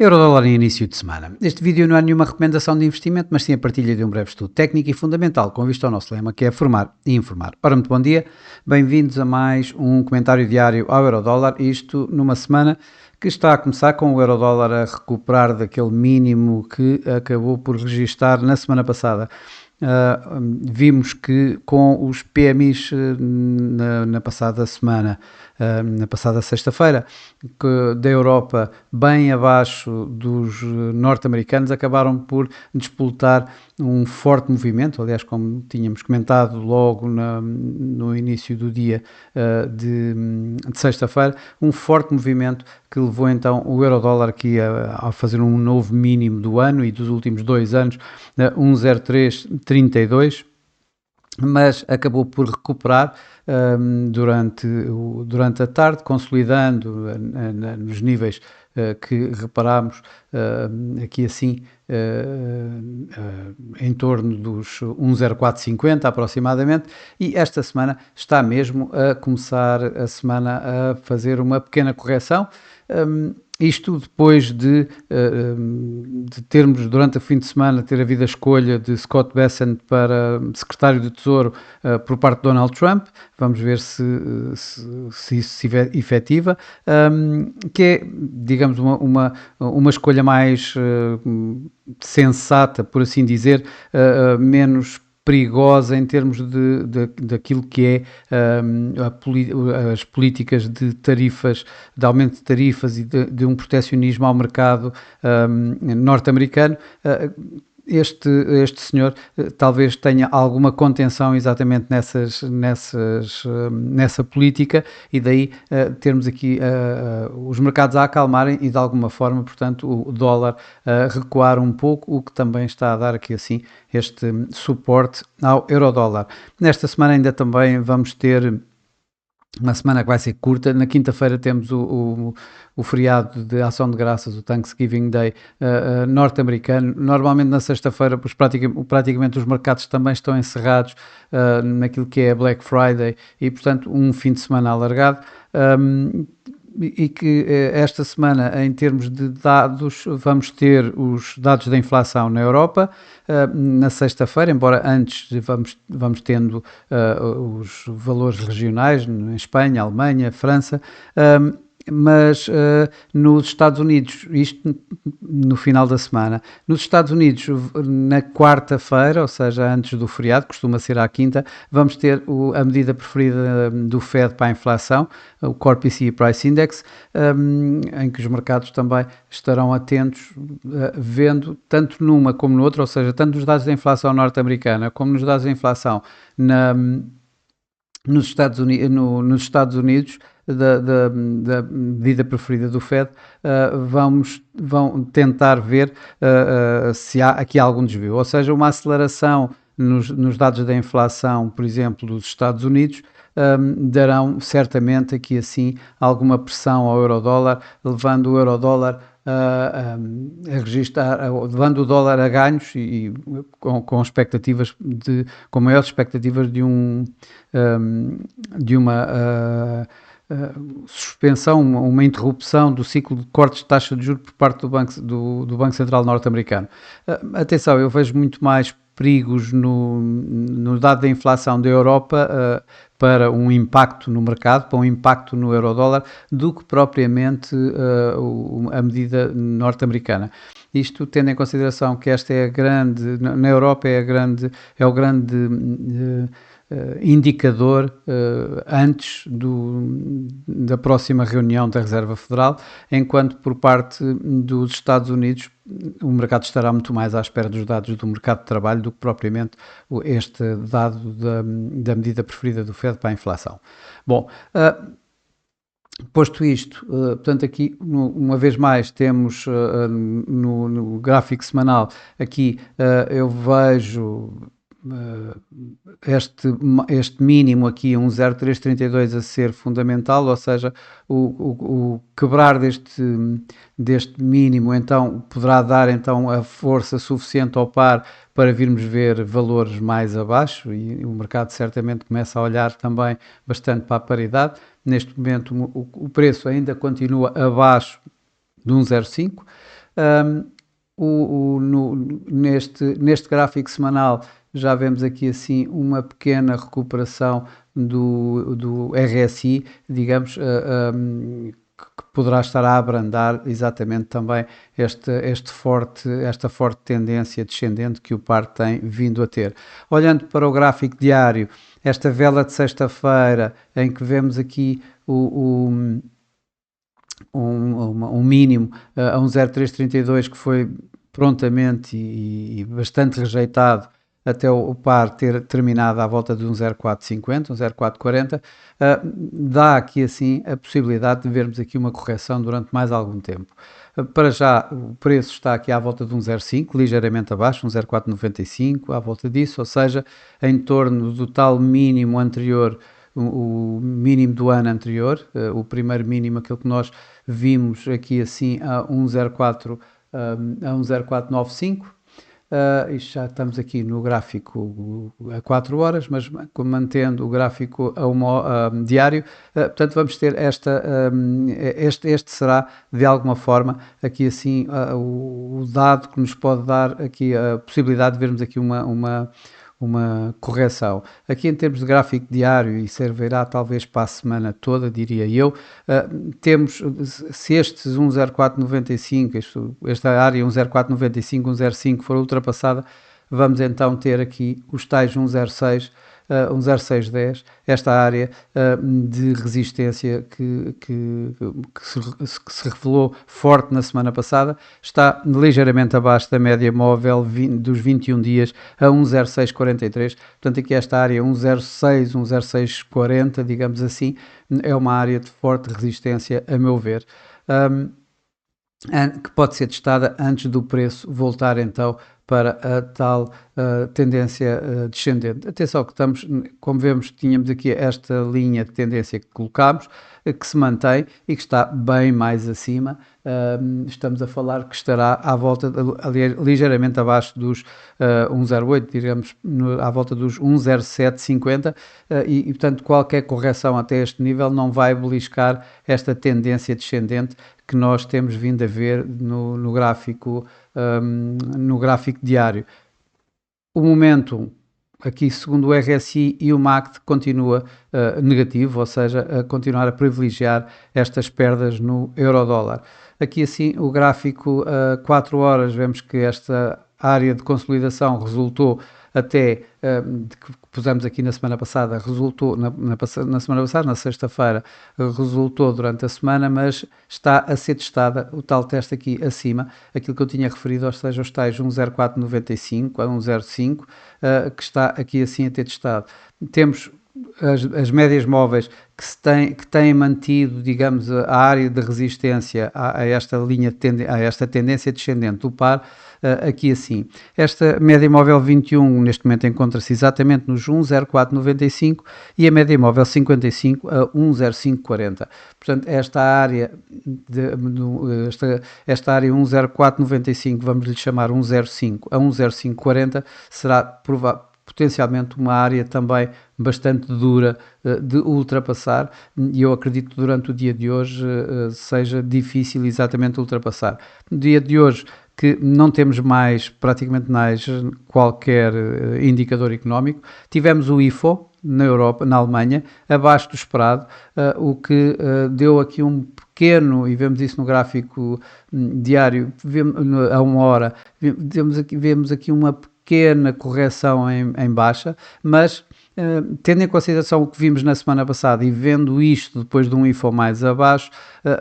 Eurodólar em início de semana. Este vídeo não é nenhuma recomendação de investimento, mas sim a partilha de um breve estudo técnico e fundamental com vista ao nosso lema, que é formar e informar. Ora, muito bom dia, bem-vindos a mais um comentário diário ao Eurodólar, isto numa semana que está a começar com o Eurodólar a recuperar daquele mínimo que acabou por registar na semana passada. Vimos que com os PMIs na passada semana, na passada sexta-feira, da Europa bem abaixo dos norte-americanos, acabaram por despoletar um forte movimento, aliás, como tínhamos comentado logo no início do dia de sexta-feira, um forte movimento que levou então o Eurodólar aqui a fazer um novo mínimo do ano e dos últimos 2 anos, 1,0332, mas acabou por recuperar durante a tarde, consolidando nos níveis que reparámos aqui assim em torno dos 1,0450 aproximadamente, e esta semana está mesmo a começar a semana a fazer uma pequena correção. Isto depois de termos, durante o fim de semana, ter havido a escolha de Scott Bessent para secretário do Tesouro por parte de Donald Trump. Vamos ver se isso estiver efetiva, que é, digamos, uma escolha mais sensata, por assim dizer, menos perigosa em termos daquilo que é as políticas de tarifas, de aumento de tarifas e de um protecionismo ao mercado norte-americano. Este senhor talvez tenha alguma contenção exatamente nessa política, e daí termos aqui os mercados a acalmarem e de alguma forma, portanto, o dólar a recuar um pouco, o que também está a dar aqui assim este suporte ao Eurodólar. Nesta semana ainda também vamos ter uma semana que vai ser curta. Na quinta-feira temos o feriado de Ação de Graças, o Thanksgiving Day norte-americano. Normalmente na sexta-feira, praticamente os mercados também estão encerrados naquilo que é a Black Friday e, portanto, um fim de semana alargado. E que esta semana, em termos de dados, vamos ter os dados da inflação na Europa na sexta-feira, embora antes vamos tendo os valores regionais em Espanha, Alemanha, França, mas nos Estados Unidos, isto no final da semana, nos Estados Unidos na quarta-feira, ou seja, antes do feriado, costuma ser à quinta, vamos ter a medida preferida do Fed para a inflação, o Core PCE Price Index, em que os mercados também estarão atentos, vendo tanto numa como noutra, ou seja, tanto nos dados da inflação norte-americana como nos dados da inflação nos Estados Unidos, da medida preferida do Fed, vão tentar ver se há aqui algum desvio, ou seja, uma aceleração nos dados da inflação, por exemplo, dos Estados Unidos, darão certamente aqui assim alguma pressão ao Eurodólar, levando o Eurodólar a registrar, levando o dólar a ganhos e com expectativas com maiores expectativas de uma suspensão, uma interrupção do ciclo de cortes de taxa de juros por parte do Banco Central norte-americano. Atenção, eu vejo muito mais perigos no dado da inflação da Europa para um impacto no mercado, para um impacto no Eurodólar, do que propriamente a medida norte-americana. Isto tendo em consideração que esta é a grande, na Europa é o grande indicador antes da próxima reunião da Reserva Federal, enquanto por parte dos Estados Unidos o mercado estará muito mais à espera dos dados do mercado de trabalho do que propriamente este dado da medida preferida do Fed para a inflação. Bom, posto isto, portanto aqui uma vez mais temos no gráfico semanal, aqui eu vejo este mínimo aqui, 1,0332, a ser fundamental, ou seja, o quebrar deste mínimo então poderá dar então a força suficiente ao par para virmos ver valores mais abaixo, e o mercado certamente começa a olhar também bastante para a paridade. Neste momento o preço ainda continua abaixo de 1,05. Um, neste gráfico semanal já vemos aqui assim uma pequena recuperação do RSI, digamos, que poderá estar a abrandar exatamente também esta forte tendência descendente que o par tem vindo a ter. Olhando para o gráfico diário, esta vela de sexta-feira, em que vemos aqui um mínimo a um 0,332 que foi prontamente e bastante rejeitado até o par ter terminado à volta de um 0,450, um 0,440, dá aqui assim a possibilidade de vermos aqui uma correção durante mais algum tempo. Para já o preço está aqui à volta de um 0,5, ligeiramente abaixo, um 0,495, à volta disso, ou seja, em torno do tal mínimo anterior, o mínimo do ano anterior, o primeiro mínimo, aquele que nós vimos aqui assim a 1,04 a 1,0495. Isto já estamos aqui no gráfico a 4 horas, mas mantendo o gráfico diário, portanto vamos ter este será de alguma forma aqui assim o dado que nos pode dar aqui a possibilidade de vermos aqui uma correção. Aqui em termos de gráfico diário, e servirá talvez para a semana toda, diria eu, temos, se estes 1,0495, esta área 1,0495, 1,05 for ultrapassada, vamos então ter aqui os tais 1,06, 1,0610, esta área de resistência que se revelou forte na semana passada, está ligeiramente abaixo da média móvel dos 21 dias a 1,0643, portanto aqui esta área 1,06, 1,0640, digamos assim, é uma área de forte resistência a meu ver. Que pode ser testada antes do preço voltar então para a tal tendência descendente. Atenção que estamos, como vemos, tínhamos aqui esta linha de tendência que colocámos, que se mantém e que está bem mais acima. Estamos a falar que estará à volta, ligeiramente abaixo dos 1,08, digamos, à volta dos 1,0750 e, portanto, qualquer correção até este nível não vai beliscar esta tendência descendente que nós temos vindo a ver no gráfico diário. O momento aqui, segundo o RSI e o MACD, continua negativo, ou seja, a continuar a privilegiar estas perdas no euro-dólar. Aqui assim, o gráfico 4 horas, vemos que esta área de consolidação resultou até, que pusemos aqui na semana passada, resultou, na semana passada, na sexta-feira, resultou durante a semana, mas está a ser testada o tal teste aqui acima, aquilo que eu tinha referido, ou seja, os tais 1,0495 a 1,05, que está aqui assim a ter testado. Temos as médias móveis que têm mantido, digamos, a área de resistência a esta a esta tendência descendente do par, aqui assim. Esta média móvel 21 neste momento encontra-se exatamente nos 1,0495 e a média móvel 55 a 1,0540. Portanto, esta área 1,0495, vamos lhe chamar 1,05 a 1,0540, será potencialmente uma área também bastante dura de ultrapassar e eu acredito que durante o dia de hoje seja difícil exatamente ultrapassar. No dia de hoje que não temos praticamente mais qualquer indicador económico, tivemos o IFO na Europa, na Alemanha, abaixo do esperado, o que deu aqui um pequeno, e vemos isso no gráfico diário, a uma hora, vemos aqui uma pequena correção em baixa, mas tendo em consideração o que vimos na semana passada e vendo isto depois de um IFO mais abaixo,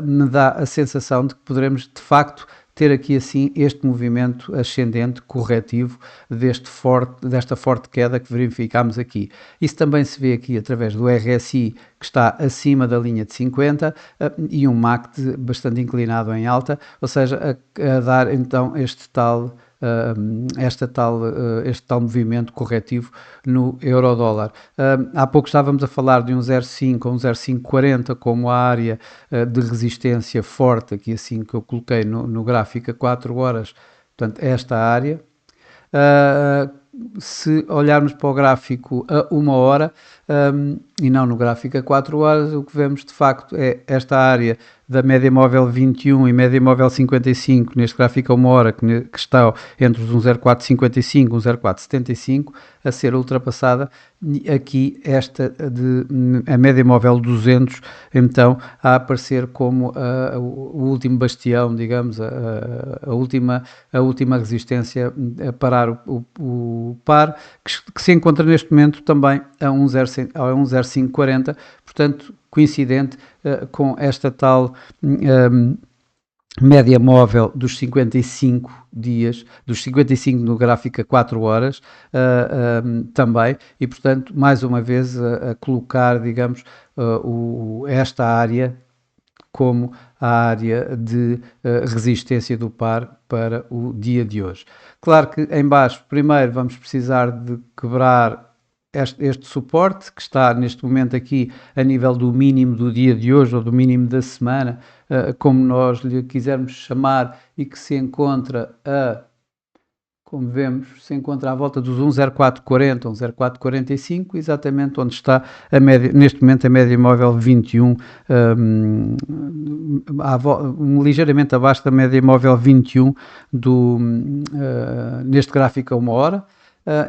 me dá a sensação de que poderemos de facto ter aqui assim este movimento ascendente corretivo desta forte queda que verificámos aqui. Isso também se vê aqui através do RSI, que está acima da linha de 50 e um MACD bastante inclinado em alta, ou seja, a dar então este tal movimento corretivo no euro-dólar. Há pouco estávamos a falar de um 0,5 ou um 0,540 como a área de resistência forte, aqui assim que eu coloquei no gráfico a 4 horas, portanto esta área. Se olharmos para o gráfico a 1 hora e não no gráfico a 4 horas, o que vemos de facto é esta área da média móvel 21 e média móvel 55, neste gráfico a uma hora, que está entre os 1,0455 e 1,0475, a ser ultrapassada. Aqui esta a média móvel 200, então, a aparecer como o último bastião, digamos, a última resistência a parar o par, que se encontra neste momento também a 1,0540, portanto, coincidente com esta tal média móvel dos 55 dias, dos 55 no gráfico a 4 horas também, e portanto, mais uma vez a colocar, digamos, esta área como a área de resistência do par para o dia de hoje. Claro que em baixo, primeiro vamos precisar de quebrar este suporte, que está neste momento aqui a nível do mínimo do dia de hoje, ou do mínimo da semana, como nós lhe quisermos chamar, e que se encontra como vemos, se encontra à volta dos 1,0440, 1,0445, exatamente onde está a média, neste momento a média móvel 21, ligeiramente abaixo da média móvel 21 neste gráfico a uma hora.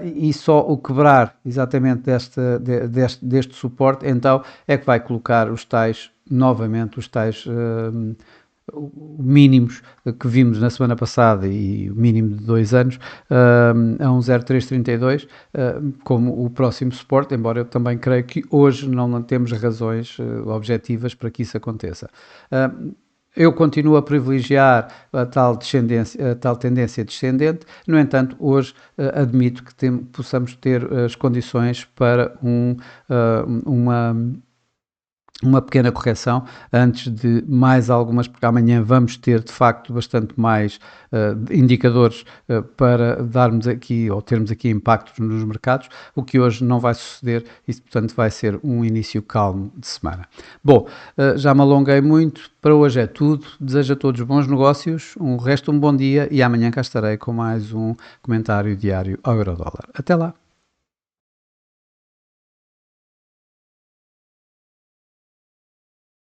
E só o quebrar exatamente deste suporte, então é que vai colocar novamente os tais mínimos que vimos na semana passada e o mínimo de 2 anos a 1,0332 como o próximo suporte, embora eu também creio que hoje não temos razões objetivas para que isso aconteça. Eu continuo a privilegiar a tal tendência descendente, no entanto, hoje admito que possamos ter as condições para uma pequena correção antes de mais algumas, porque amanhã vamos ter de facto bastante mais indicadores para darmos aqui ou termos aqui impactos nos mercados, o que hoje não vai suceder e portanto vai ser um início calmo de semana. Bom, já me alonguei muito, para hoje é tudo, desejo a todos bons negócios, um bom dia e amanhã cá estarei com mais um comentário diário ao Eurodólar. Até lá!